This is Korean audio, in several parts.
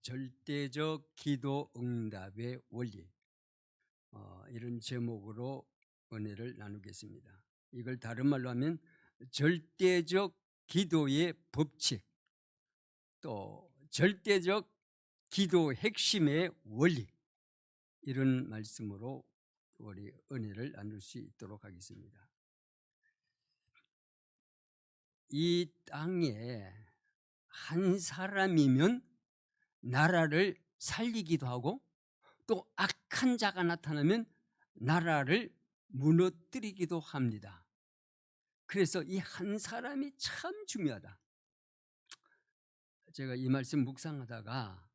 절대적 기도 응답의 원리, 이런 제목으로 은혜를 나누겠습니다. 이걸 다른 말로 하면 절대적 기도의 법칙, 또 절대적 기도 핵심의 원리, 이런 말씀으로 우리 은혜를 나눌 수 있도록 하겠습니다. 이 땅에 한 사람이면 나라를 살리기도 하고, 또 악한 자가 나타나면 나라를 무너뜨리기도 합니다. 그래서 이 한 사람이 참 중요하다. 제가 이 말씀 묵상하다가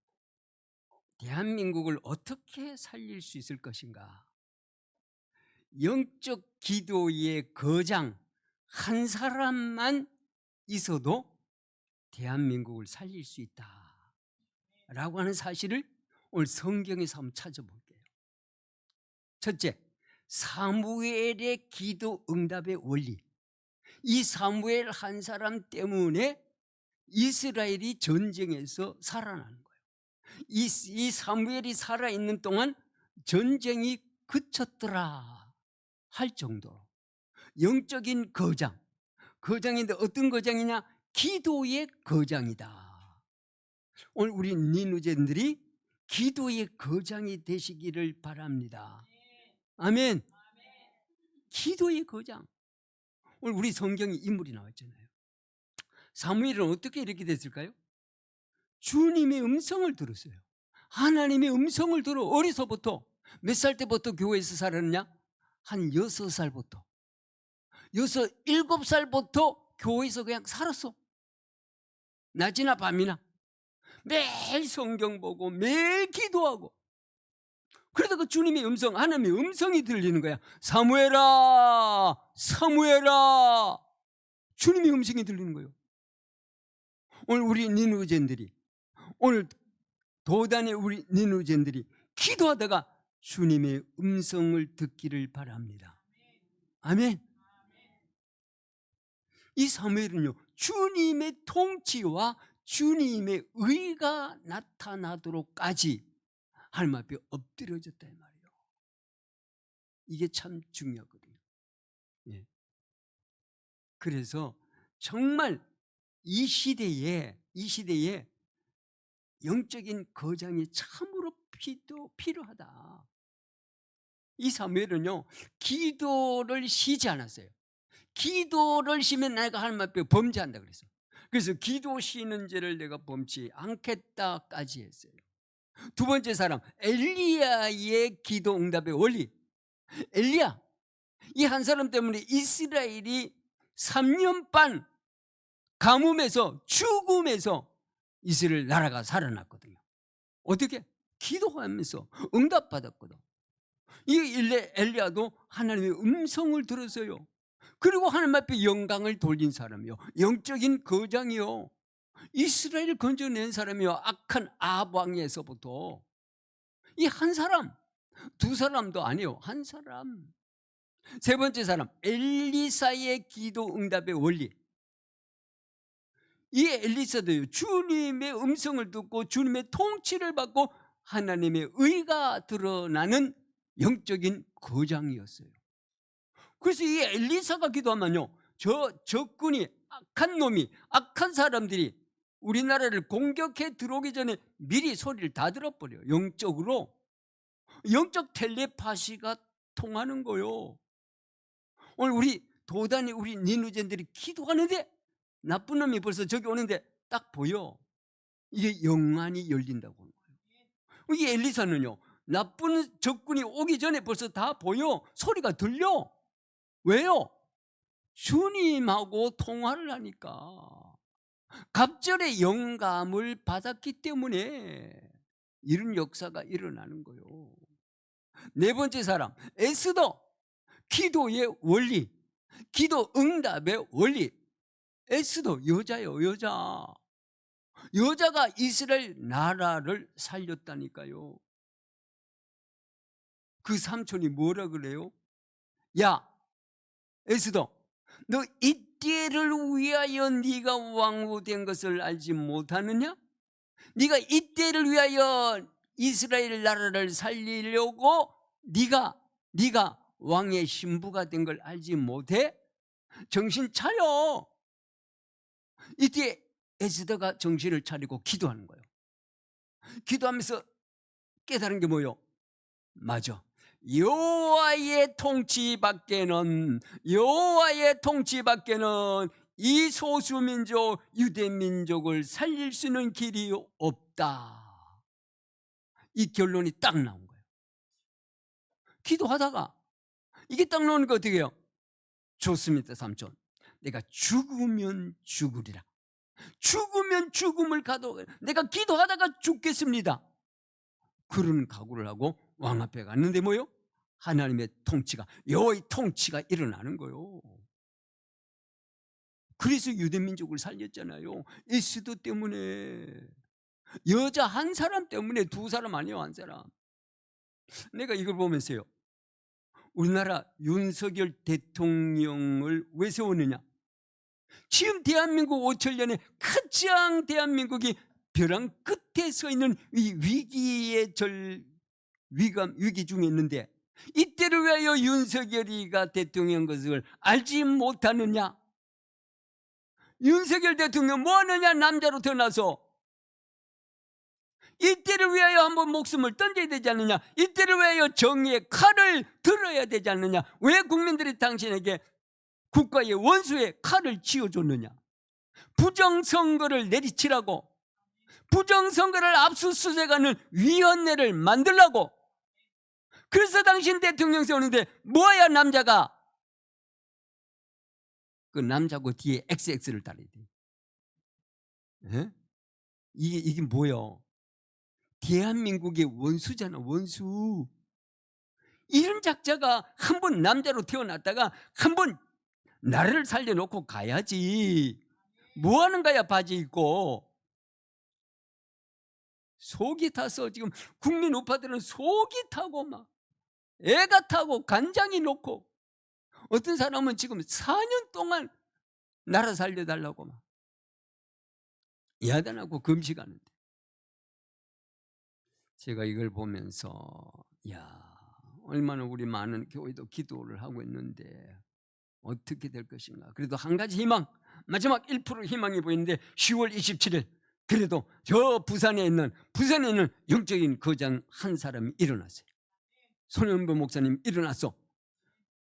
대한민국을 어떻게 살릴 수 있을 것인가, 영적 기도의 거장 한 사람만 있어도 대한민국을 살릴 수 있다라고 하는 사실을 오늘 성경에서 한번 찾아볼게요. 첫째, 사무엘의 기도 응답의 원리. 이 사무엘 한 사람 때문에 이스라엘이 전쟁에서 살아나는 거예요. 이 사무엘이 살아있는 동안 전쟁이 그쳤더라 할 정도로 영적인 거장인데 어떤 거장이냐? 기도의 거장이다. 오늘 우리 니누젠들이 기도의 거장이 되시기를 바랍니다. 아멘. 기도의 거장. 오늘 우리 성경에 인물이 나왔잖아요. 사무엘은 어떻게 이렇게 됐을까요? 주님의 음성을 들었어요. 하나님의 음성을 들어 어려서부터, 몇 살 때부터 교회에서 살았느냐? 한 6살부터 7살부터 교회에서 그냥 살았어. 낮이나 밤이나 매일 성경 보고 매일 기도하고, 그러다 그 주님의 음성, 하나님의 음성이 들리는 거야. 사무엘아, 사무엘아. 주님의 음성이 들리는 거예요. 오늘 우리 니누젠들이, 오늘 도단의 우리 니누젠들이 기도하다가 주님의 음성을 듣기를 바랍니다. 아멘. 이 사무엘은요, 주님의 통치와 주님의 의가 나타나도록까지 하나님 앞에 엎드려졌다 이 말이에요. 이게 참 중요하거든요. 예. 그래서 정말 이 시대에 영적인 거장이 참으로 필요하다. 이 사무엘은요, 기도를 쉬지 않았어요. 기도를 쉬면 내가 하나님 앞에 범죄한다 그랬어. 그래서 기도 쉬는 죄를 내가 범치 않겠다까지 했어요. 두 번째 사람, 엘리야의 기도 응답의 원리. 엘리야, 이 한 사람 때문에 이스라엘이 3년 반 가뭄에서 죽음에서 이스라엘 나라가 살아났거든요. 어떻게? 기도하면서 응답받았거든. 이 엘리야도 하나님의 음성을 들었어요. 그리고 하나님 앞에 영광을 돌린 사람이요, 영적인 거장이요, 이스라엘을 건져낸 사람이요, 악한 아합 왕에서부터. 이 한 사람, 두 사람도 아니요, 한 사람. 세 번째 사람, 엘리사의 기도 응답의 원리. 이 엘리사도요, 주님의 음성을 듣고 주님의 통치를 받고 하나님의 의가 드러나는 영적인 거장이었어요. 그래서 이 엘리사가 기도하면요, 적군이, 악한 놈이, 악한 사람들이 우리나라를 공격해 들어오기 전에 미리 소리를 다 들어버려요. 영적으로. 영적 텔레파시가 통하는 거요. 오늘 우리 도단이, 우리 니누젠들이 기도하는데 나쁜 놈이 벌써 저기 오는데 딱 보여. 이게 영안이 열린다고 하는 거예요. 이 엘리사는요, 나쁜 적군이 오기 전에 벌써 다 보여. 소리가 들려. 왜요? 주님하고 통화를 하니까, 갑절의 영감을 받았기 때문에 이런 역사가 일어나는 거예요. 네 번째 사람, 에스더. 기도의 원리, 기도 응답의 원리. 에스더, 여자예요, 여자가 이스라엘 나라를 살렸다니까요. 그 삼촌이 뭐라 그래요? 야, 에스더, 너 이때를 위하여 네가 왕후 된 것을 알지 못하느냐? 네가 이때를 위하여 이스라엘 나라를 살리려고 네가 왕의 신부가 된 걸 알지 못해? 정신 차려. 이때 에스더가 정신을 차리고 기도하는 거예요. 기도하면서 깨달은 게 뭐예요? 맞아. 여호와의 통치밖에는 이 소수민족 유대민족을 살릴 수 있는 길이 없다. 이 결론이 딱 나온 거예요. 기도하다가 이게 딱 나오니까 어떻게 해요? 좋습니다, 삼촌. 내가 죽으면 죽으리라. 죽으면 죽음을 가도 내가 기도하다가 죽겠습니다. 그런 각오를 하고 왕 앞에 갔는데 뭐요? 하나님의 통치가, 여호와의 통치가 일어나는 거요. 그래서 유대민족을 살렸잖아요. 에스더 때문에. 여자 한 사람 때문에, 두 사람 아니에요, 한 사람. 내가 이걸 보면서요, 우리나라 윤석열 대통령을 왜 세웠느냐? 지금 대한민국 5천년에 가장 대한민국이 벼랑 끝에 서 있는 이 위기 중에 있는데, 이때를 위하여 윤석열이가 대통령 것을 알지 못하느냐? 윤석열 대통령 뭐 하느냐? 남자로 태어나서 이때를 위하여 한번 목숨을 던져야 되지 않느냐? 이때를 위하여 정의의 칼을 들어야 되지 않느냐? 왜 국민들이 당신에게 국가의 원수의 칼을 쥐어줬느냐? 부정선거를 내리치라고, 부정선거를 압수수색하는 위원회를 만들라고. 그래서 당신 대통령 세우는데 뭐야? 남자가 그 남자고 뒤에 XX를 달아야 돼. 예? 이게 뭐야? 대한민국의 원수잖아, 원수. 이런 작자가 한 번 남자로 태어났다가 한 번 나라를 살려놓고 가야지. 뭐 하는 거야, 바지 입고. 속이 타서 지금 국민 우파들은 속이 타고 막 애가 타고 간장이 놓고, 어떤 사람은 지금 4년 동안 나라 살려달라고 막 야단하고 금식하는데, 제가 이걸 보면서 야, 얼마나 우리 많은 교회도 기도를 하고 있는데 어떻게 될 것인가. 그래도 한 가지 희망, 마지막 1% 희망이 보이는데 10월 27일 그래도 저 부산에 있는 영적인 거장 한 사람이 일어났어요. 손현보 목사님 일어났어.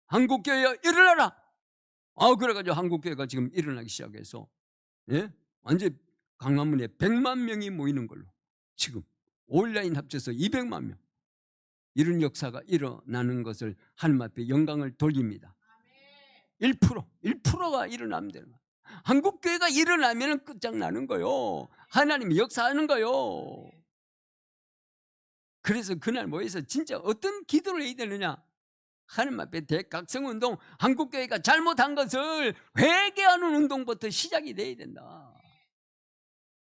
한국교회 일어나라. 그래가지고 한국교회가 지금 일어나기 시작해서, 예? 완전 강화문에 100만 명이 모이는 걸로 지금 온라인 합쳐서 200만 명, 이런 역사가 일어나는 것을 하나님 앞에 영광을 돌립니다. 1%가 일어나면 되는 거예요. 한국교회가 일어나면 끝장나는 거예요. 하나님이 역사하는 거예요. 그래서 그날 모여서 진짜 어떤 기도를 해야 되느냐? 하나님 앞에 대각성운동, 한국교회가 잘못한 것을 회개하는 운동부터 시작이 돼야 된다.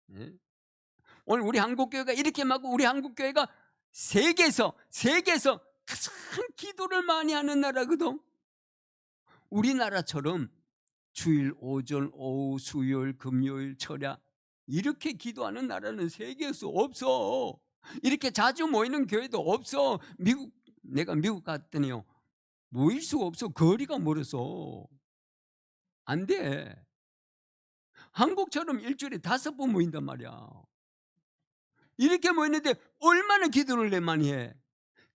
네? 오늘 우리 한국교회가 이렇게 하고, 우리 한국교회가 세계에서 가장 기도를 많이 하는 나라거든. 우리나라처럼 주일 오전 오후 수요일 금요일 철야 이렇게 기도하는 나라는 세계에서 없어. 이렇게 자주 모이는 교회도 없어. 내가 미국 갔더니요, 모일 수가 없어. 거리가 멀어서 안 돼. 한국처럼 일주일에 5번 모인단 말이야. 이렇게 모이는데 얼마나 기도를 많이 해.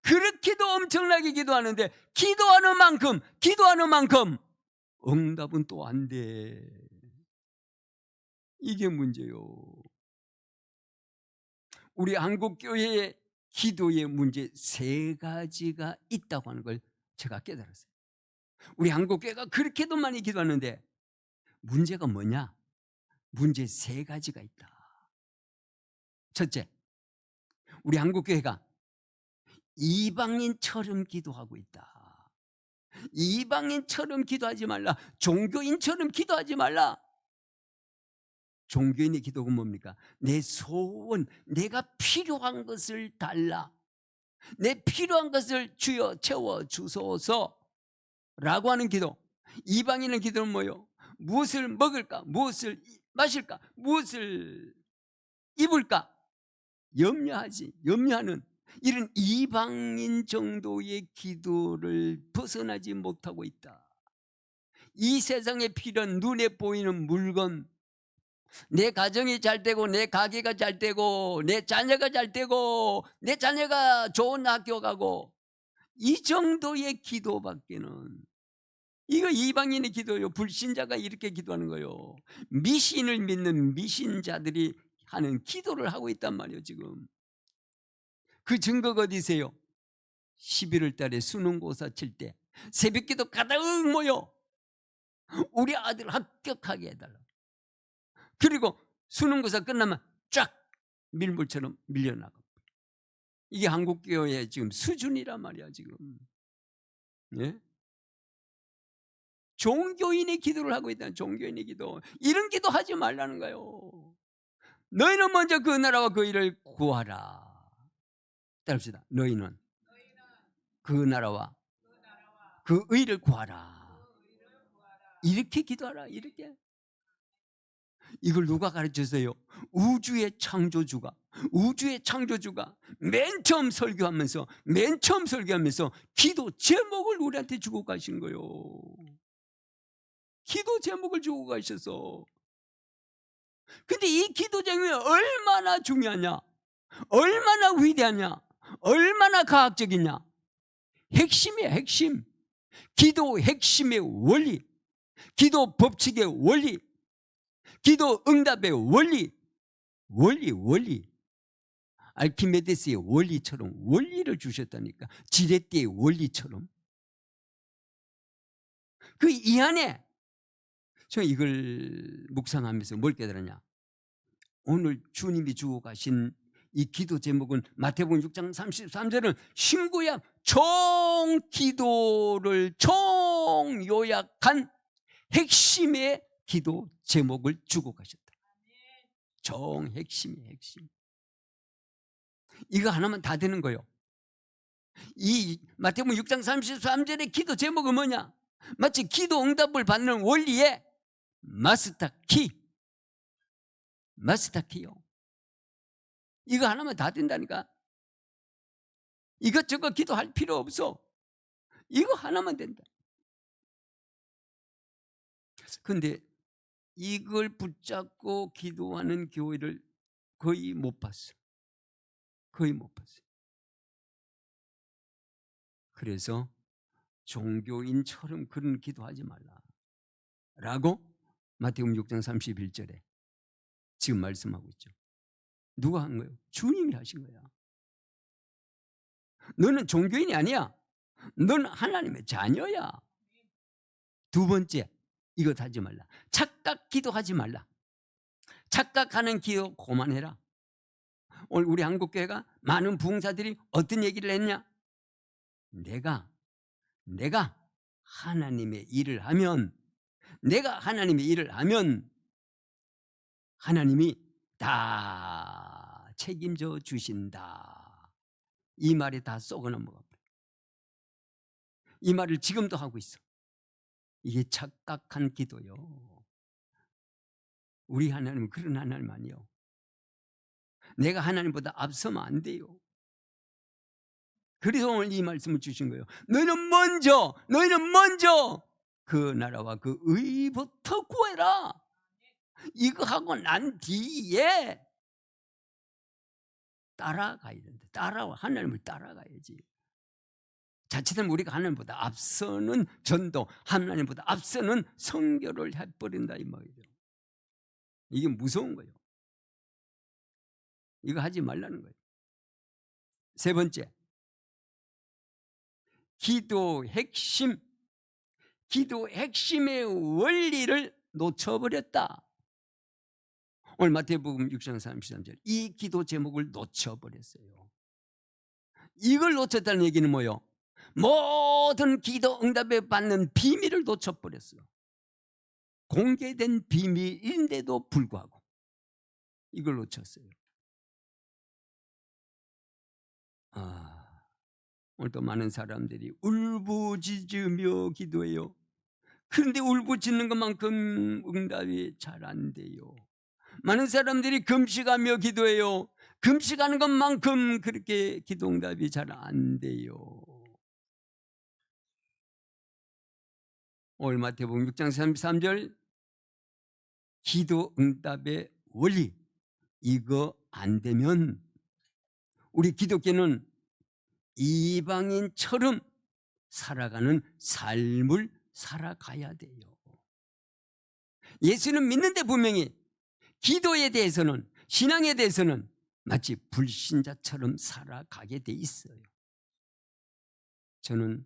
그렇게도 엄청나게 기도하는데 기도하는 만큼 응답은 또 안 돼. 이게 문제요. 우리 한국교회의 기도의 문제 3가지가 있다고 하는 걸 제가 깨달았어요. 우리 한국교회가 그렇게도 많이 기도하는데 문제가 뭐냐? 문제 3가지가 있다. 첫째, 우리 한국교회가 이방인처럼 기도하고 있다. 이방인처럼 기도하지 말라. 종교인처럼 기도하지 말라. 종교인의 기도가 뭡니까? 내 소원, 내가 필요한 것을 달라. 내 필요한 것을 주여 채워주소서 라고 하는 기도. 이방인의 기도는 뭐예요? 무엇을 먹을까? 무엇을 마실까? 무엇을 입을까? 염려하는 이런 이방인 정도의 기도를 벗어나지 못하고 있다. 이 세상에 필요한 눈에 보이는 물건, 내 가정이 잘 되고 내 가게가 잘 되고 내 자녀가 잘 되고 내 자녀가 좋은 학교 가고 이 정도의 기도밖에는, 이거 이방인의 기도예요. 불신자가 이렇게 기도하는 거예요. 미신을 믿는 미신자들이 하는 기도를 하고 있단 말이에요. 지금 그 증거가 어디세요? 11월 달에 수능고사 칠 때 새벽기도 가득 모여 우리 아들 합격하게 해달라. 그리고 수능고사 끝나면 쫙 밀물처럼 밀려나가. 이게 한국교회의 지금 수준이란 말이야 지금. 예? 종교인의 기도를 하고 있다는, 종교인의 기도. 이런 기도 하지 말라는 거예요. 너희는 먼저 그 나라와 그 일을 구하라. 따릅시다. 너희는 그 나라와 그 의를 구하라. 이렇게 기도하라. 이렇게. 이걸 누가 가르쳤어요? 우주의 창조주가 맨 처음 설교하면서 기도 제목을 우리한테 주고 가신 거예요. 기도 제목을 주고 가셔서. 근데 이 기도 제목이 얼마나 중요하냐, 얼마나 위대하냐, 얼마나 과학적이냐. 핵심이야, 핵심. 기도 핵심의 원리, 기도 법칙의 원리, 기도 응답의 원리. 알키메데스의 원리처럼 원리를 주셨다니까. 지렛대의 원리처럼. 그 이 안에 저 이걸 묵상하면서 뭘 깨달았냐, 오늘 주님이 주고 가신 이 기도 제목은 마태복음 6장 33절은 신구약 총 기도를 총 요약한 핵심의 기도 제목을 주고 가셨다. 총 핵심이에요, 핵심. 이거 하나만 다 되는 거예요. 이 마태복음 6장 33절의 기도 제목은 뭐냐? 마치 기도 응답을 받는 원리의 마스터키요. 이거 하나만 다 된다니까. 이것저것 기도할 필요 없어. 이거 하나만 된다. 근데 이걸 붙잡고 기도하는 교회를 거의 못 봤어. 그래서 종교인처럼 그런 기도하지 말라 라고 마태복음 6장 31절에 지금 말씀하고 있죠. 누가 한 거예요? 주님이 하신 거야. 너는 종교인이 아니야. 너는 하나님의 자녀야. 두 번째, 이것 하지 말라. 착각 기도하지 말라. 착각하는 기도 그만해라. 오늘 우리 한국교회가 많은 부흥사들이 어떤 얘기를 했냐? 내가 하나님의 일을 하면 하나님이 다 책임져 주신다. 이 말에 다 썩어 넘어가 버려. 이 말을 지금도 하고 있어. 이게 착각한 기도요. 우리 하나님은 그런 하나님 아니요. 내가 하나님보다 앞서면 안 돼요. 그래서 오늘 이 말씀을 주신 거예요. 너희는 먼저 그 나라와 그 의부터 구해라. 이거 하고 난 뒤에 따라가야 된다. 하나님을 따라가야지. 자칫하면 우리가 하나님보다 앞서는 전도, 하나님보다 앞서는 선교를 해버린다 이 말이에요. 이게 무서운 거예요. 이거 하지 말라는 거예요. 세 번째, 기도 핵심의 원리를 놓쳐버렸다. 오늘 마태복음 6장 33절 이 기도 제목을 놓쳐버렸어요. 이걸 놓쳤다는 얘기는 뭐예요? 모든 기도 응답에 받는 비밀을 놓쳐버렸어요. 공개된 비밀인데도 불구하고 이걸 놓쳤어요. 오늘도 많은 사람들이 울부짖으며 기도해요. 그런데 울부짖는 것만큼 응답이 잘 안 돼요. 많은 사람들이 금식하며 기도해요. 금식하는 것만큼 그렇게 기도 응답이 잘 안 돼요. 오늘 마태복음 6장 33절 기도 응답의 원리, 이거 안 되면 우리 기독교는 이방인처럼 살아가는 삶을 살아가야 돼요. 예수는 믿는데 분명히 기도에 대해서는, 신앙에 대해서는 마치 불신자처럼 살아가게 돼 있어요. 저는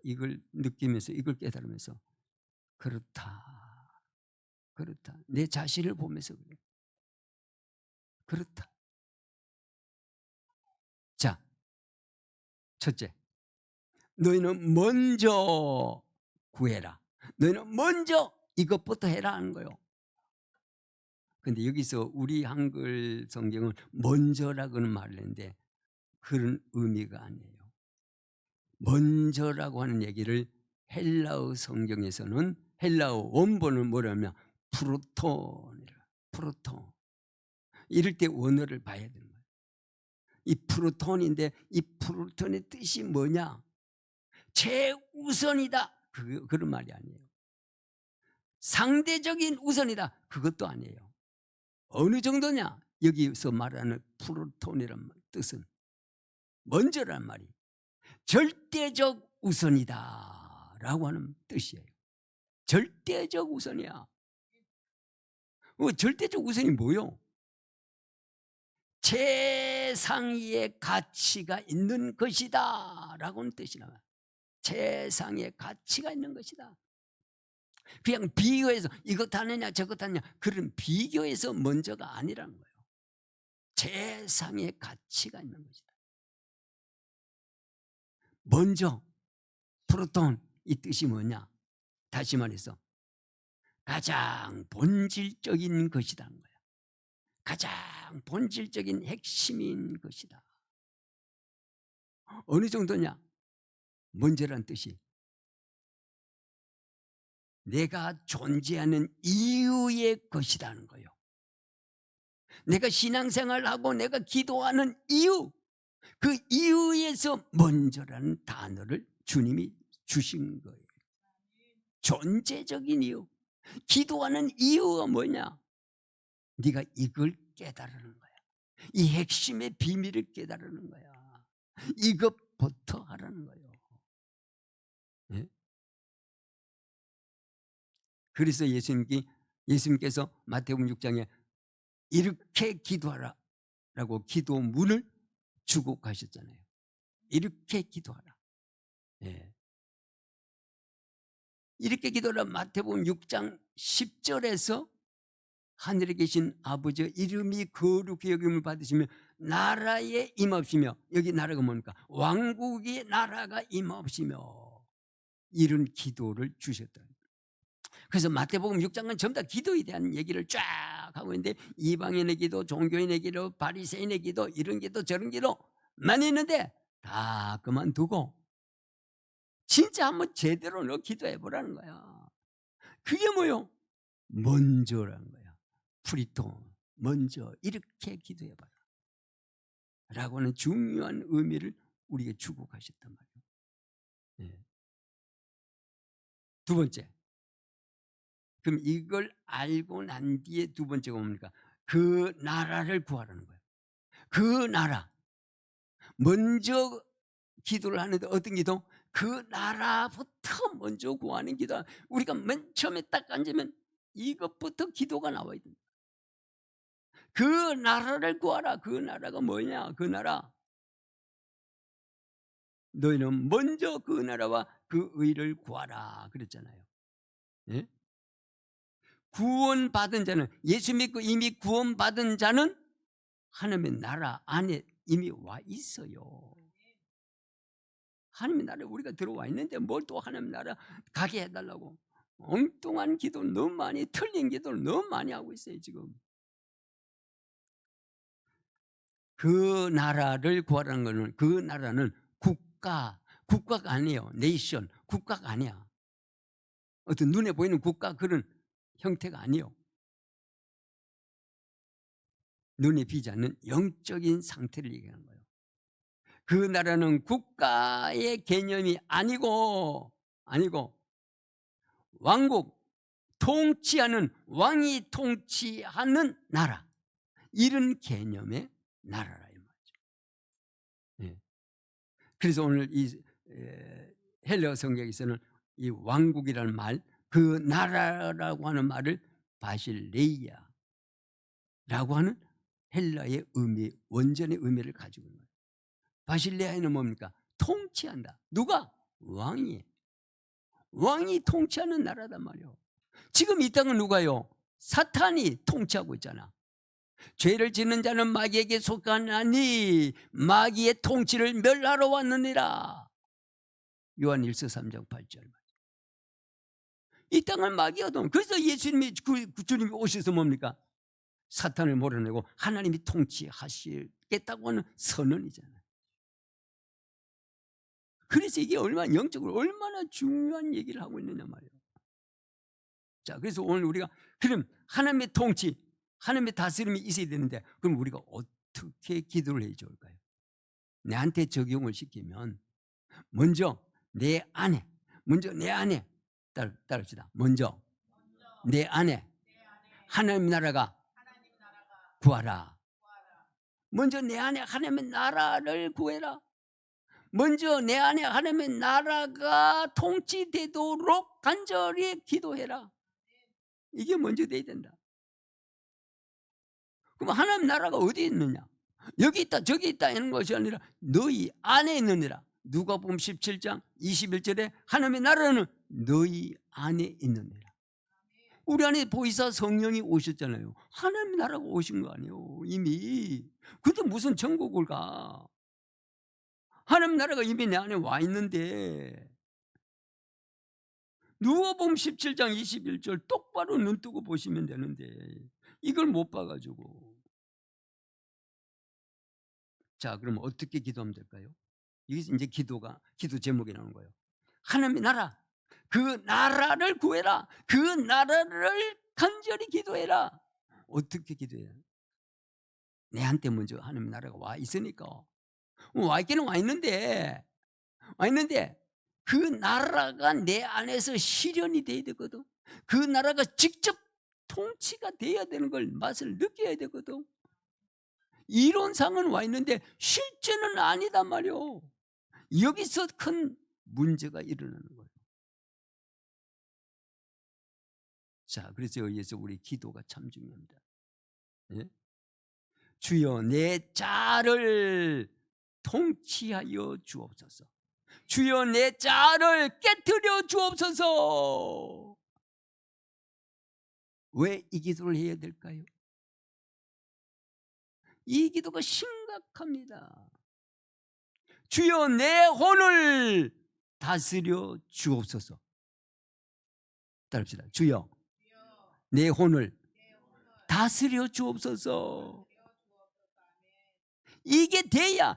이걸 느끼면서, 이걸 깨달으면서 그렇다. 내 자신을 보면서 그래요. 그렇다. 자, 첫째, 너희는 먼저 구해라. 너희는 먼저 이것부터 해라 하는 거예요. 근데 여기서 우리 한글 성경은 먼저라고는 말을 했는데 그런 의미가 아니에요. 먼저라고 하는 얘기를 헬라어 성경에서는, 헬라어 원본은 뭐냐면 프로톤이라. 프로톤. 이럴 때 원어를 봐야 되는 거예요. 이 프로톤인데 이 프로톤의 뜻이 뭐냐? 최우선이다. 그런 말이 아니에요. 상대적인 우선이다. 그것도 아니에요. 어느 정도냐? 여기서 말하는 프로톤이란 뜻은 먼저란 말이 절대적 우선이다 라고 하는 뜻이에요. 절대적 우선이야. 절대적 우선이 뭐요? 최상위의 가치가 있는 것이다 라고 하는 뜻이라. 최상위의 가치가 있는 것이다. 그냥 비교해서 이것 하느냐 저것 하느냐 그런 비교해서 먼저가 아니라는 거예요. 최상의 가치가 있는 것이다. 먼저, 프로톤, 이 뜻이 뭐냐? 다시 말해서 가장 본질적인 것이라는 거야. 가장 본질적인 핵심인 것이다. 어느 정도냐? 먼저란 뜻이 내가 존재하는 이유의 것이라는 거예요. 내가 신앙생활하고 내가 기도하는 이유, 그 이유에서 먼저라는 단어를 주님이 주신 거예요. 존재적인 이유. 기도하는 이유가 뭐냐? 네가 이걸 깨달으는 거야. 이 핵심의 비밀을 깨달으는 거야. 이것부터 하라는 거예요. 예? 그래서 예수님께서 마태복음 6장에 이렇게 기도하라 라고 기도문을 주고 가셨잖아요. 이렇게 기도하라. 예. 이렇게 기도하라. 마태복음 6장 10절에서 하늘에 계신 아버지 이름이 거룩히 여김을 받으시며 나라에 임하시며, 여기 나라가 뭡니까? 왕국의 나라가 임하시며, 이런 기도를 주셨다. 그래서 마태복음 6장은 전부 다 기도에 대한 얘기를 쫙 하고 있는데 이방인의 기도, 종교인의 기도, 바리새인의 기도, 이런 기도 저런 기도 많이 있는데 다 그만두고 진짜 한번 제대로 너 기도해 보라는 거야. 그게 뭐요? 먼저라는 거야. 프리토, 먼저 이렇게 기도해 봐라 라고 하는 중요한 의미를 우리에게 주고 가셨단 말이에요. 네. 두 번째, 그럼 이걸 알고 난 뒤에 두 번째가 뭡니까? 그 나라를 구하라는 거예요. 그 나라. 먼저 기도를 하는데 어떤 기도? 그 나라부터 먼저 구하는 기도. 우리가 맨 처음에 딱 앉으면 이것부터 기도가 나와야 됩니다. 그 나라를 구하라. 그 나라가 뭐냐? 그 나라. 너희는 먼저 그 나라와 그 의를 구하라 그랬잖아요. 예? 구원받은 자는, 예수 믿고 이미 구원받은 자는 하나님의 나라 안에 이미 와 있어요. 하나님의 나라에 우리가 들어와 있는데 뭘 또 하나님의 나라 가게 해달라고 엉뚱한 기도를 너무 많이, 틀린 기도를 너무 많이 하고 있어요 지금. 그 나라를 구하라는 거는, 그 나라는 국가가 아니에요. 네이션, 국가가 아니야. 어떤 눈에 보이는 국가 그런 형태가 아니에요. 눈에 비지 않는 영적인 상태를 얘기하는 거예요. 그 나라는 국가의 개념이 아니고 왕국, 통치하는 왕이 통치하는 나라, 이런 개념의 나라라 이 말이죠. 예. 그래서 오늘 이 헬라어 성경에서는 이 왕국이라는 말, 그 나라라고 하는 말을 바실레이아라고 하는 헬라의 의미, 원전의 의미를 가지고 있는 거예요. 바실레아는 뭡니까? 통치한다. 누가? 왕이 통치하는 나라단 말이에요. 지금 이 땅은 누가요? 사탄이 통치하고 있잖아. 죄를 짓는 자는 마귀에게 속하나니 마귀의 통치를 멸하러 왔느니라. 요한 1서 3장 8절. 이 땅을 마귀가 동. 그래서 예수님이 주님이 오셔서 뭡니까? 사탄을 몰아내고 하나님이 통치하시겠다고 하는 선언이잖아요. 그래서 이게 얼마나 영적으로 얼마나 중요한 얘기를 하고 있느냐 말이에요. 자, 그래서 오늘 우리가 그럼 하나님의 통치, 하나님의 다스림이 있어야 되는데 그럼 우리가 어떻게 기도를 해야 좋을까요? 내한테 적용을 시키면 먼저 내 안에 따릅시다. 먼저 내 안에 하나님 나라가 구하라. 먼저 내 안에 하나님의 나라를 구해라. 먼저 내 안에 하나님의 나라가 통치되도록 간절히 기도해라. 이게 먼저 돼야 된다. 그럼 하나님 나라가 어디에 있느냐? 여기 있다 저기 있다 이런 것이 아니라 너희 안에 있느니라. 누가복음 17장 21절에 하나님의 나라는 너희 안에 있느니라. 우리 안에 보이사 성령이 오셨잖아요. 하나님 나라가 오신 거 아니에요 이미. 근데 무슨 천국을 가? 하나님 나라가 이미 내 안에 와 있는데. 누가복음 17장 21절 똑바로 눈 뜨고 보시면 되는데 이걸 못 봐가지고. 자, 그럼 어떻게 기도하면 될까요? 이게 이제 기도 제목이 나오는 거예요. 하나님의 나라, 그 나라를 구해라. 그 나라를 간절히 기도해라. 어떻게 기도해야? 내한테 먼저 하나님의 나라가 와 있으니까. 와 있기는 와 있는데 그 나라가 내 안에서 실현이 돼야 되거든. 그 나라가 직접 통치가 돼야 되는 걸 맛을 느껴야 되거든. 이론상은 와 있는데 실제는 아니단 말이오. 여기서 큰 문제가 일어나는 거예요. 자, 그래서 여기에서 우리 기도가 참 중요합니다. 예? 주여 내 자를 통치하여 주옵소서. 주여 내 자를 깨트려 주옵소서. 왜 이 기도를 해야 될까요? 이 기도가 심각합니다. 주여 내 혼을 다스려 주옵소서. 따릅시다. 주여 내 혼을 다스려 주옵소서. 이게 돼야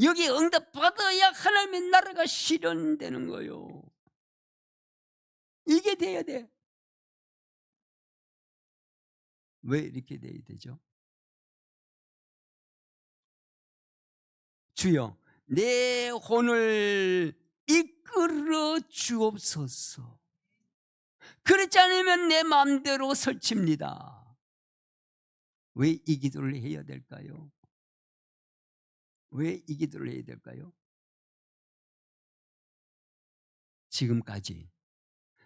여기 응답 받아야 하나님의 나라가 실현되는 거예요. 이게 돼야 돼. 왜 이렇게 돼야 되죠? 주여 내 혼을 이끌어 주옵소서. 그렇지 않으면 내 마음대로 설칩니다. 왜 이 기도를 해야 될까요? 왜 이 기도를 해야 될까요? 지금까지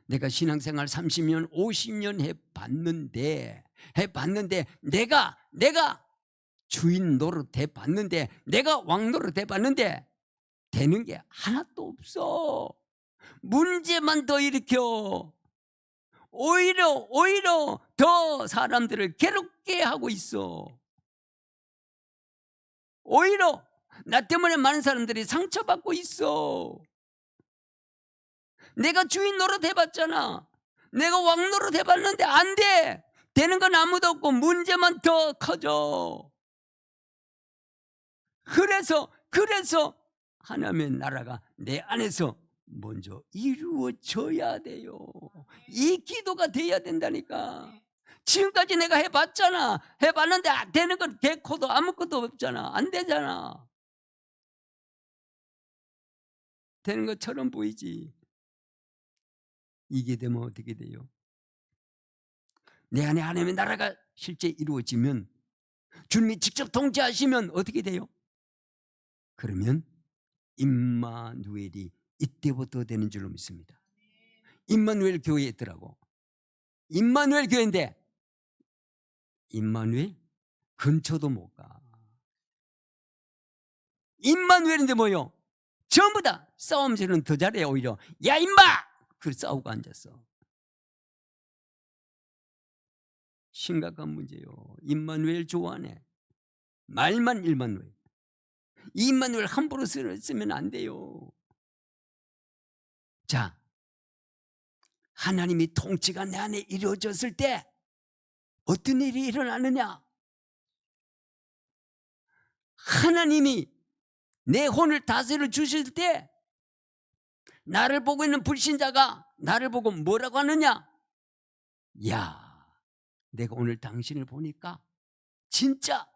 내가 신앙생활 30년 50년 해봤는데 내가 주인 노릇 해봤는데 내가 왕 노릇 해봤는데 되는 게 하나도 없어. 문제만 더 일으켜. 오히려 더 사람들을 괴롭게 하고 있어. 오히려 나 때문에 많은 사람들이 상처받고 있어. 내가 주인 노릇 해봤잖아. 내가 왕 노릇 해봤는데 안 돼. 되는 건 아무도 없고 문제만 더 커져. 그래서 하나님의 나라가 내 안에서 먼저 이루어져야 돼요. 이 기도가 돼야 된다니까. 지금까지 내가 해봤잖아. 해봤는데 되는 건 개코도 아무것도 없잖아. 안 되잖아. 되는 것처럼 보이지. 이게 되면 어떻게 돼요? 내 안에 하나님의 나라가 실제 이루어지면, 주님이 직접 통치하시면 어떻게 돼요? 그러면 임마누엘이 이때부터 되는 줄로 믿습니다. 임마누엘 교회에 있더라고. 임마누엘 교회인데 임마누엘 근처도 못 가. 임마누엘인데 뭐요? 전부 다 싸움질은 더 잘해. 오히려 야 임마! 그 싸우고 앉았어. 심각한 문제요. 임마누엘 좋아하네. 말만 임마누엘. 임마누엘 함부로 쓰면 안 돼요. 자, 하나님이 통치가 내 안에 이루어졌을 때 어떤 일이 일어나느냐? 하나님이 내 혼을 다스려 주실 때 나를 보고 있는 불신자가 나를 보고 뭐라고 하느냐? 야, 내가 오늘 당신을 보니까 진짜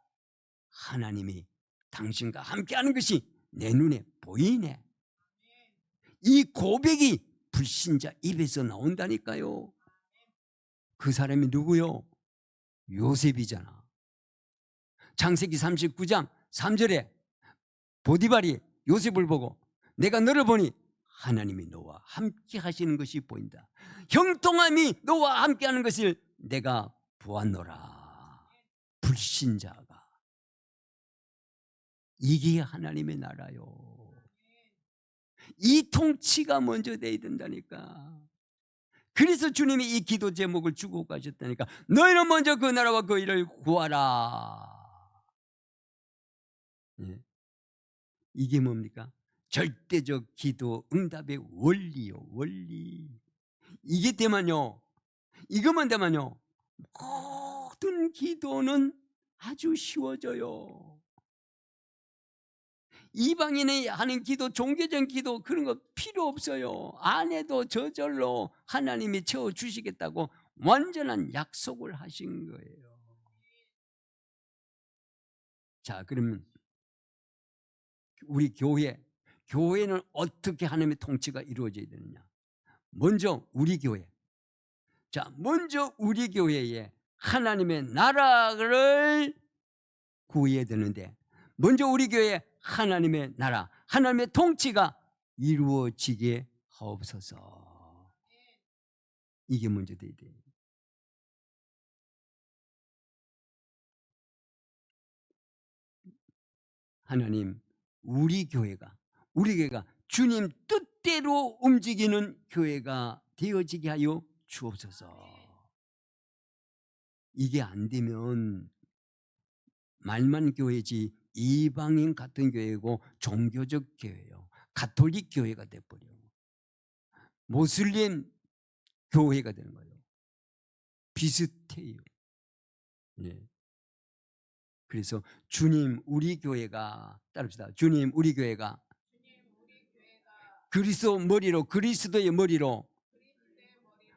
하나님이 당신과 함께하는 것이 내 눈에 보이네. 이 고백이 불신자 입에서 나온다니까요. 그 사람이 누구요? 요셉이잖아. 창세기 39장 3절에 보디발이 요셉을 보고 내가 너를 보니 하나님이 너와 함께 하시는 것이 보인다. 형통함이 너와 함께 하는 것을 내가 보았노라. 불신자가. 이게 하나님의 나라요. 이 통치가 먼저 돼야 된다니까. 그래서 주님이 이 기도 제목을 주고 가셨다니까. 너희는 먼저 그 나라와 그 일을 구하라. 예. 이게 뭡니까? 절대적 기도 응답의 원리요. 원리. 이게 되면요, 이것만 되면요, 모든 기도는 아주 쉬워져요. 이방인이 하는 기도, 종교적인 기도, 그런 거 필요 없어요. 안 해도 저절로 하나님이 채워주시겠다고 완전한 약속을 하신 거예요. 자, 그러면 우리 교회는 어떻게 하나님의 통치가 이루어져야 되느냐? 먼저 우리 교회. 자, 먼저 우리 교회에 하나님의 나라를 구해야 되는데, 먼저 우리 교회에 하나님의 나라, 하나님의 통치가 이루어지게 하옵소서. 이게 먼저 돼야 돼요. 하나님, 우리 교회가 주님 뜻대로 움직이는 교회가 되어지게 하여 주옵소서. 이게 안 되면 말만 교회지 이방인 같은 교회고 종교적 교회요. 가톨릭 교회가 돼버려요. 모슬림 교회가 되는 거예요. 비슷해요. 예. 그래서 주님 우리 교회가, 따릅시다. 주님 우리 교회가 그리스도 머리로, 그리스도의 머리로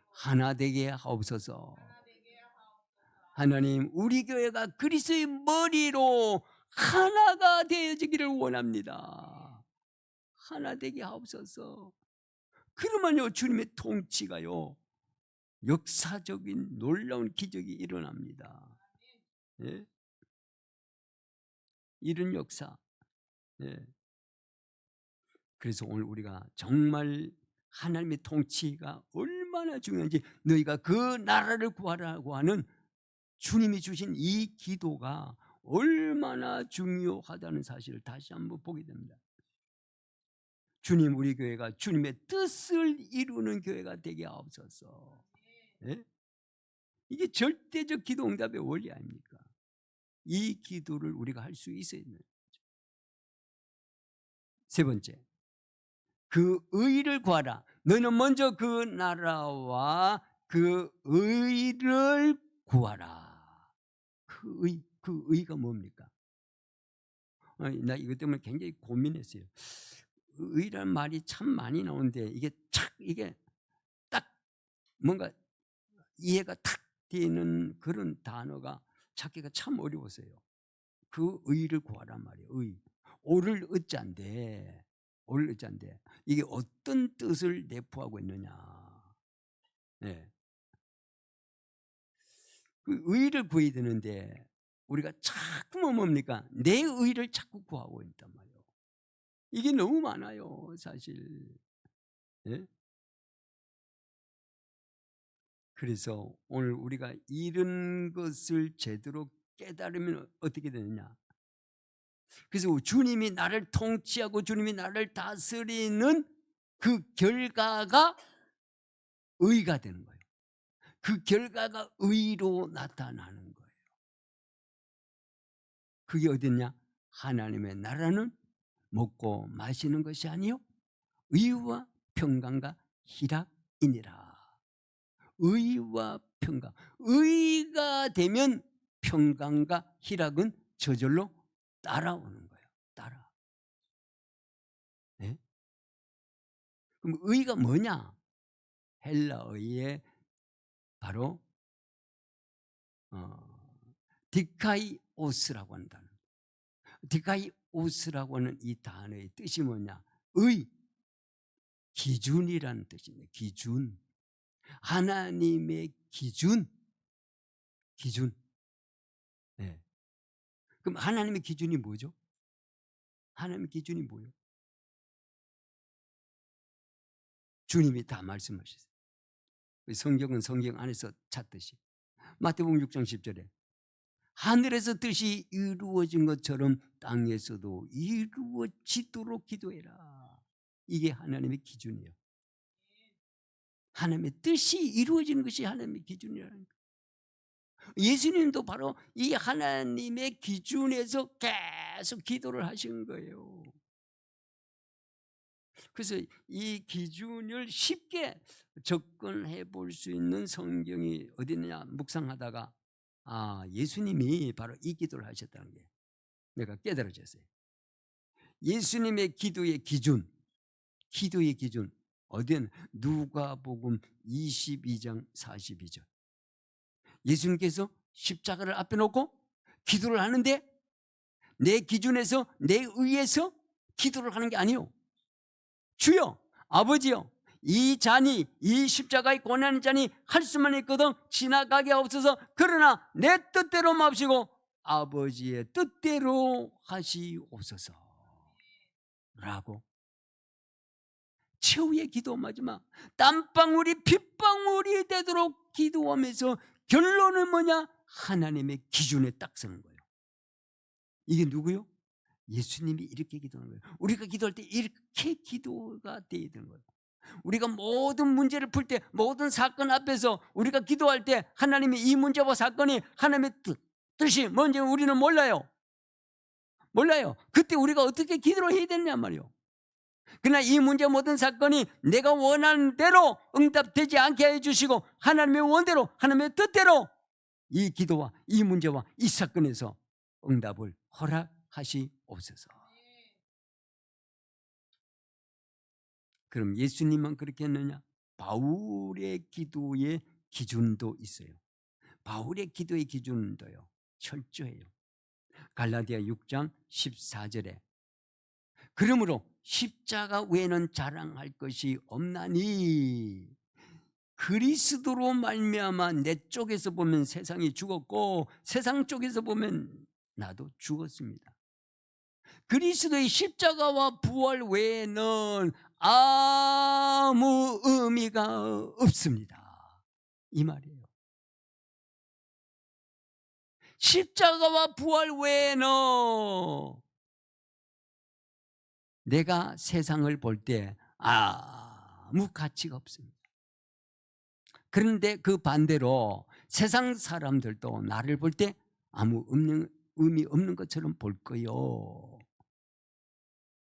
하나 되게 하옵소서. 하나님, 우리 교회가 그리스도의 머리로 하나가 되어지기를 원합니다. 하나 되게 하옵소서. 그러면요, 주님의 통치가요, 역사적인 놀라운 기적이 일어납니다. 예? 이런 역사. 예. 그래서 오늘 우리가 정말 하나님의 통치가 얼마나 중요한지, 너희가 그 나라를 구하라고 하는 주님이 주신 이 기도가 얼마나 중요하다는 사실을 다시 한번 보게 됩니다. 주님, 우리 교회가 주님의 뜻을 이루는 교회가 되게 하옵소서. 예? 이게 절대적 기도 응답의 원리 아닙니까? 이 기도를 우리가 할 수 있어야 되는 거죠. 세 번째, 그 의를 구하라. 너는 먼저 그 나라와 그 의를 구하라. 그 의가 뭡니까? 나 이것 때문에 굉장히 고민했어요. 의란 말이 참 많이 나오는데 이게 딱 뭔가 이해가 탁 되는 그런 단어가 찾기가 참 어려웠어요. 그 의를 구하란 말이에요. 의. 오를 얻자인데, 오를 얻자인데 이게 어떤 뜻을 내포하고 있느냐. 네. 그 의를 구해야 되는데 우리가 자꾸 뭡니까? 내 의를 자꾸 구하고 있단 말이에요. 이게 너무 많아요, 사실. 네? 그래서 오늘 우리가 이런 것을 제대로 깨달으면 어떻게 되느냐. 그래서 주님이 나를 통치하고 주님이 나를 다스리는 그 결과가 의가 되는 거예요. 그 결과가 의로 나타나는 거예요. 그게 어딨냐? 하나님의 나라는 먹고 마시는 것이 아니요 의와 평강과 희락이니라. 의와 평강. 의가 되면 평강과 희락은 저절로 따라오는 거예요. 따라. 네? 그럼 의가 뭐냐? 헬라어의 바로 디카이오스라고 하는 단어. 디카이오스라고 하는 이 단어의 뜻이 뭐냐? 의, 기준이라는 뜻입니다. 기준. 하나님의 기준. 기준. 네. 그럼 하나님의 기준이 뭐죠? 하나님의 기준이 뭐예요? 주님이 다 말씀하셨어요. 성경은 성경 안에서 찾듯이. 마태복음 6장 10절에 하늘에서 뜻이 이루어진 것처럼 땅에서도 이루어지도록 기도해라. 이게 하나님의 기준이에요. 하나님의 뜻이 이루어지는 것이 하나님의 기준이라는 거예요. 예수님도 바로 이 하나님의 기준에서 계속 기도를 하신 거예요. 그래서 이 기준을 쉽게 접근해 볼 수 있는 성경이 어디 있느냐 묵상하다가 예수님이 바로 이 기도를 하셨다는 게 내가 깨달아졌어요. 예수님의 기도의 기준 어디는 누가복음 22장 42절. 예수님께서 십자가를 앞에 놓고 기도를 하는데 내 기준에서 내 의에서 기도를 하는 게 아니요. 주여 아버지여 이 잔이 이 십자가의 고난의 잔이 할 수만 있거든 지나가게 없어서 그러나 내 뜻대로 마시고 아버지의 뜻대로 하시옵소서 라고 최후의 기도 마지막 땀방울이 빗방울이 되도록 기도하면서 결론은 뭐냐? 하나님의 기준에 딱 서는 거예요. 이게 누구요? 예수님이 이렇게 기도하는 거예요. 우리가 기도할 때 이렇게 기도가 되어야 되는 거예요. 우리가 모든 문제를 풀 때 모든 사건 앞에서 우리가 기도할 때 하나님이 이 문제와 사건이 하나님의 뜻이 뭔지 우리는 몰라요. 그때 우리가 어떻게 기도를 해야 되느냐 말이에요. 그러나 이 문제 모든 사건이 내가 원하는 대로 응답되지 않게 해주시고 하나님의 원대로 하나님의 뜻대로 이 기도와 이 문제와 이 사건에서 응답을 허락하시옵소서. 그럼 예수님만 그렇게 했느냐? 바울의 기도의 기준도 있어요. 바울의 기도의 기준도요 철저해요. 갈라디아 6장 14절에 그러므로 십자가 외에는 자랑할 것이 없나니 그리스도로 말미암아 내 쪽에서 보면 세상이 죽었고 세상 쪽에서 보면 나도 죽었습니다. 그리스도의 십자가와 부활 외에는 아무 의미가 없습니다. 이 말이에요. 십자가와 부활 외에는 내가 세상을 볼 때 아무 가치가 없습니다. 그런데 그 반대로 세상 사람들도 나를 볼 때 아무 의미 없는 것처럼 볼 거요.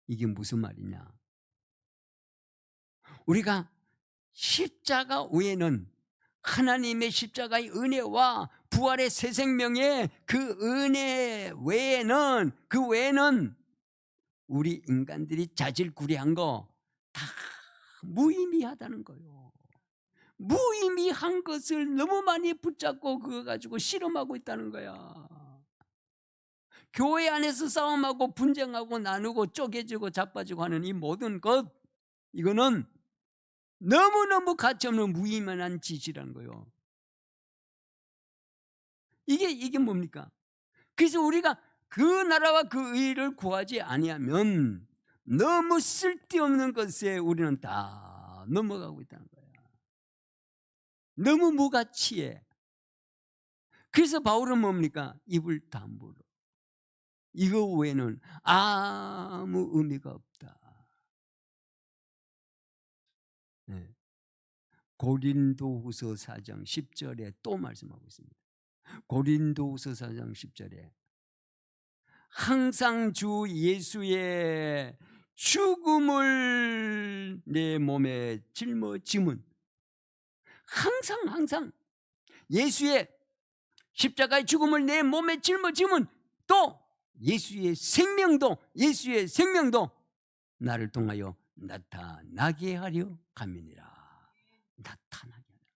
이게 무슨 말이냐? 우리가 십자가 외에는 하나님의 십자가의 은혜와 부활의 새 생명의 그 은혜 외에는 그 외에는 우리 인간들이 자질구레한 거 다 무의미하다는 거예요. 무의미한 것을 너무 많이 붙잡고 그거 가지고 실험하고 있다는 거야. 교회 안에서 싸움하고 분쟁하고 나누고 쪼개지고 자빠지고 하는 이 모든 것, 이거는 너무너무 가치없는 무의미한 짓이라는 거예요. 이게 뭡니까? 그래서 우리가 그 나라와 그 의를 구하지 아니하면 너무 쓸데없는 것에 우리는 다 넘어가고 있다는 거야. 너무 무가치해. 그래서 바울은 뭡니까? 입을 다물어. 이거 외에는 아무 의미가 없다. 네. 고린도후서 4장 10절에 또 말씀하고 있습니다. 고린도후서 4장 10절에 항상 주 예수의 죽음을 내 몸에 짊어짐은, 항상 예수의 십자가의 죽음을 내 몸에 짊어짐은 또 예수의 생명도 나를 통하여 나타나게 하려 함이니라. 나타나게 하려.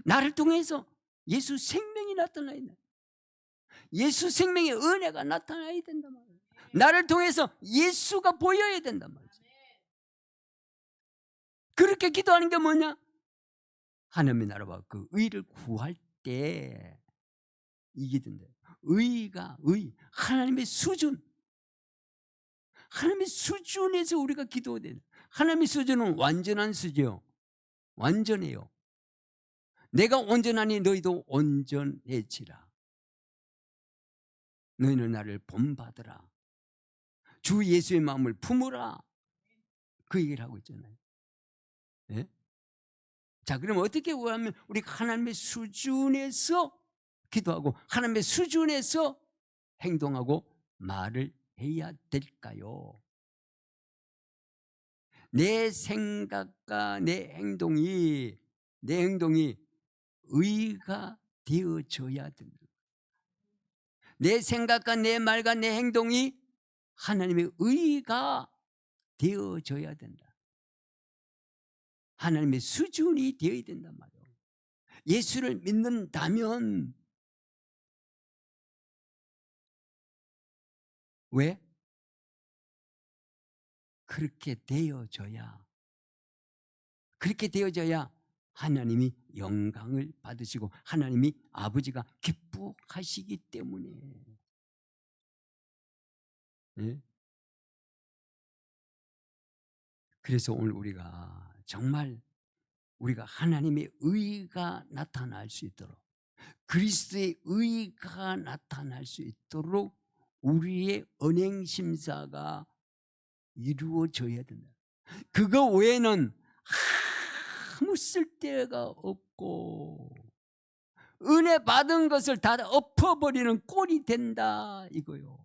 나를 통해서 예수 생명이 나타나야 된다. 예수 생명의 은혜가 나타나야 된단 말이에요. 나를 통해서 예수가 보여야 된단 말이죠. 그렇게 기도하는 게 뭐냐? 하나님의 나라와 그 의를 구할 때 이게 된다. 의가 하나님의 수준에서 우리가 기도해야 돼. 하나님의 수준은 완전한 수죠. 완전해요. 내가 온전하니 너희도 온전해지라. 너희는 나를 본받으라. 주 예수의 마음을 품으라. 그 얘기를 하고 있잖아요. 네? 자, 그럼 어떻게 하면 우리가 하나님의 수준에서 기도하고 하나님의 수준에서 행동하고 말을 해야 될까요? 내 생각과 내 행동이 의가 되어져야 된다. 내 생각과 내 말과 내 행동이 하나님의 의가 되어져야 된다. 하나님의 수준이 되어야 된단 말이에요. 예수를 믿는다면 왜? 그렇게 되어져야 하나님이 영광을 받으시고 하나님이 아버지가 기뻐하시기 때문에. 네? 그래서 오늘 우리가 정말 우리가 하나님의 의가 나타날 수 있도록, 그리스도의 의가 나타날 수 있도록 우리의 언행심사가 이루어져야 된다. 그거 외에는 아무 쓸데가 없고 은혜 받은 것을 다 엎어버리는 꼴이 된다 이거요.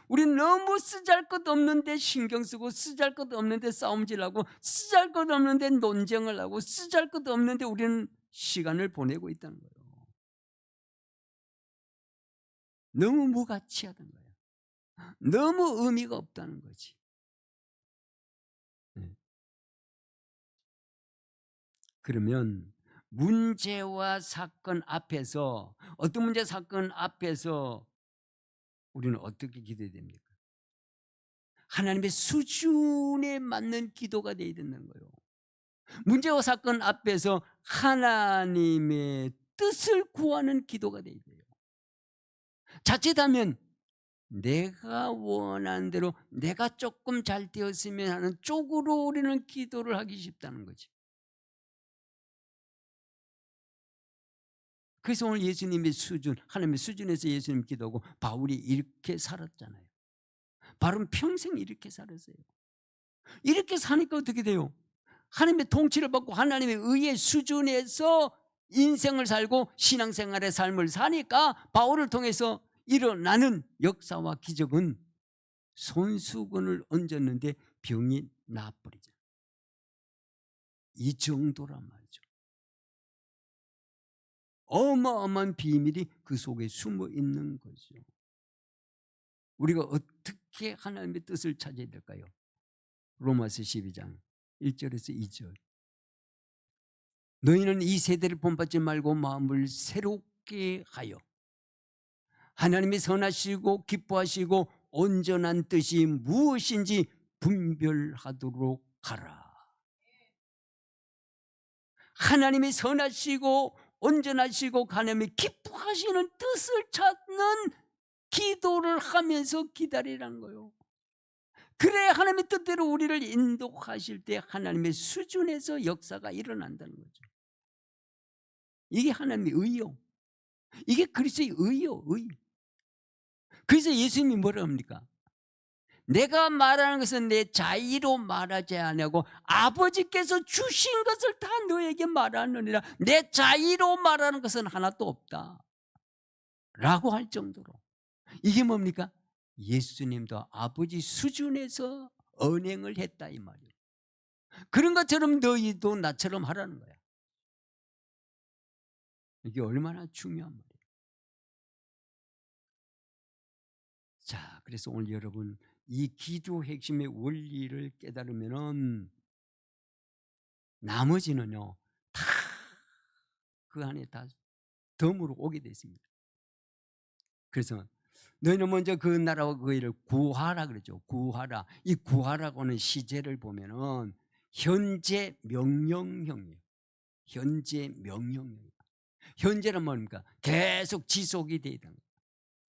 우린 너무 쓰잘것없는데 신경 쓰고 쓰잘것없는데 싸움질하고 쓰잘것없는데 논쟁을 하고 쓰잘것없는데 우리는 시간을 보내고 있다는 거예요. 너무 무가치하다는 거예요. 너무 의미가 없다는 거지. 그러면 문제와 사건 앞에서, 어떤 문제 사건 앞에서 우리는 어떻게 기도해야 됩니까? 하나님의 수준에 맞는 기도가 되어야 된다는 거예요. 문제와 사건 앞에서 하나님의 뜻을 구하는 기도가 되어야 돼요. 자칫하면 내가 원하는 대로 내가 조금 잘 되었으면 하는 쪽으로 우리는 기도를 하기 쉽다는 거지. 그래서 오늘 예수님의 수준, 하나님의 수준에서 예수님 기도하고 바울이 이렇게 살았잖아요. 바울은 평생 이렇게 살았어요. 이렇게 사니까 어떻게 돼요? 하나님의 통치를 받고 하나님의 의의 수준에서 인생을 살고 신앙생활의 삶을 사니까 바울을 통해서 일어나는 역사와 기적은 손수건을 얹었는데 병이 나버리잖아요. 이 정도란 말이죠. 어마어마한 비밀이 그 속에 숨어 있는 거죠. 우리가 어떻게 하나님의 뜻을 찾아야 될까요? 로마서 12장 1절에서 2절 너희는 이 세대를 본받지 말고 마음을 새롭게 하여 하나님이 선하시고 기뻐하시고 온전한 뜻이 무엇인지 분별하도록 하라. 하나님이 선하시고 온전하시고 하나님이 기뻐하시는 뜻을 찾는 기도를 하면서 기다리라는 거예요. 그래야 하나님의 뜻대로 우리를 인도하실 때 하나님의 수준에서 역사가 일어난다는 거죠. 이게 하나님의 의요. 이게 그리스도의 의요. 의. 그래서 예수님이 뭐라 합니까? 내가 말하는 것은 내 자의로 말하지 않냐고, 아버지께서 주신 것을 다 너에게 말하느니라. 내 자의로 말하는 것은 하나도 없다 라고 할 정도로. 이게 뭡니까? 예수님도 아버지 수준에서 언행을 했다 이 말이에요. 그런 것처럼 너희도 나처럼 하라는 거야. 이게 얼마나 중요한 말이에요. 자, 그래서 오늘 여러분 이 기도 핵심의 원리를 깨달으면은 나머지는요 다 그 안에 다 덤으로 오게 됐습니다. 그래서 너희는 먼저 그 나라와 그 일을 구하라 그러죠. 구하라. 이 구하라고 하는 시제를 보면은 현재 명령형이에요. 현재 명령형. 현재는 뭡니까? 계속 지속이 돼야 되는 거예요.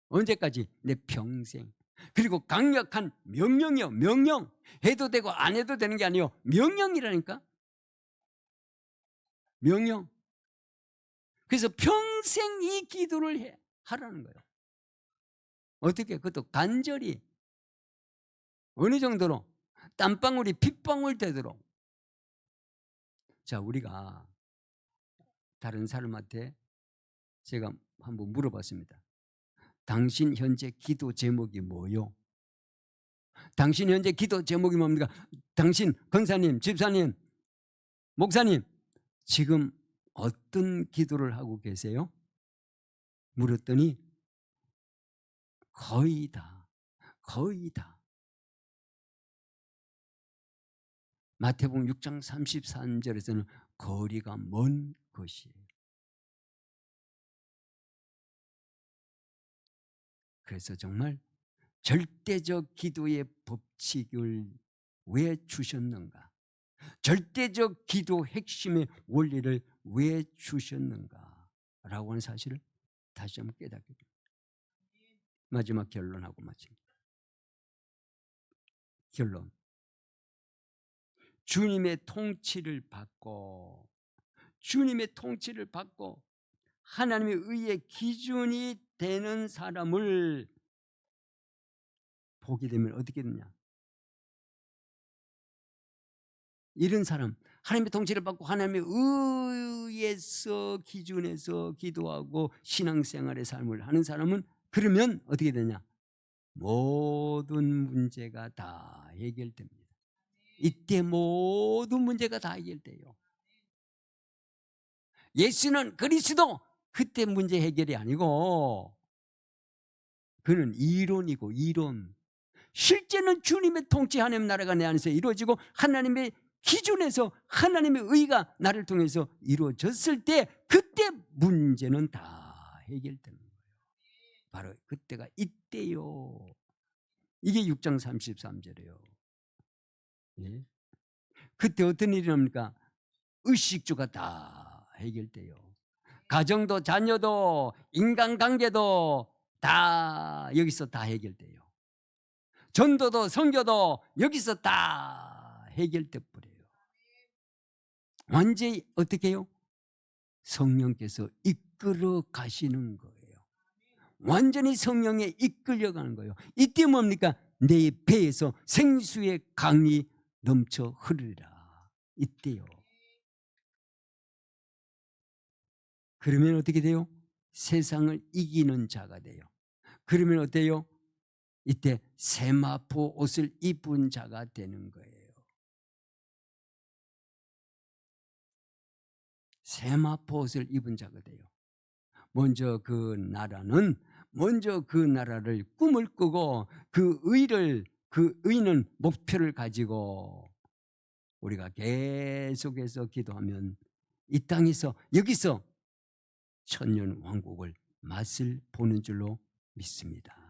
언제까지? 내 평생. 그리고 강력한 명령이요. 명령. 해도 되고 안 해도 되는 게 아니에요. 명령이라니까. 명령. 그래서 평생 이 기도를 하라는 거예요. 어떻게? 그것도 간절히. 어느 정도로? 땀방울이 핏방울 되도록. 자, 우리가 다른 사람한테 제가 한번 물어봤습니다. 당신 현재 기도 제목이 뭐요? 당신 현재 기도 제목이 뭡니까? 당신 권사님, 집사님, 목사님 지금 어떤 기도를 하고 계세요? 물었더니 거의 다 마태복음 6장 33절에서는 거리가 먼 것이에요. 그래서 정말 절대적 기도의 법칙을 왜 주셨는가? 절대적 기도 핵심의 원리를 왜 주셨는가? 라고 하는 사실을 다시 한번 깨닫게 됩니다. 마지막 결론하고 마칩니다. 결론. 주님의 통치를 받고 하나님의 의의 기준이 되는 사람을 보게 되면 어떻게 되냐? 이런 사람, 하나님의 통치를 받고 하나님의 의에서 기준에서 기도하고 신앙생활의 삶을 하는 사람은 그러면 어떻게 되냐? 모든 문제가 다 해결됩니다. 이때 모든 문제가 다 해결돼요. 예수는 그리스도, 그때 문제 해결이 아니고 그는 이론이고 이론. 실제는 주님의 통치 하나님 나라가 내 안에서 이루어지고 하나님의 기준에서 하나님의 의가 나를 통해서 이루어졌을 때 그때 문제는 다 해결되는 거예요. 바로 그때가 이때요. 이게 6장 33절이에요. 예? 그때 어떤 일이 납니까? 의식주가 다 해결돼요. 가정도 자녀도 인간관계도 다 여기서 다 해결돼요. 전도도 선교도 여기서 다 해결돼 버려요. 완전히 어떻게 해요? 성령께서 이끌어 가시는 거예요. 완전히 성령에 이끌려가는 거예요. 이때 뭡니까? 내 배에서 생수의 강이 넘쳐 흐르리라. 이때요. 그러면 어떻게 돼요? 세상을 이기는 자가 돼요. 그러면 어때요? 이때 세마포 옷을 입은 자가 되는 거예요. 세마포 옷을 입은 자가 돼요. 먼저 그 나라를 꿈을 꾸고 그 의는 목표를 가지고 우리가 계속해서 기도하면 이 땅에서 여기서 천년 왕국을 맛을 보는 줄로 믿습니다.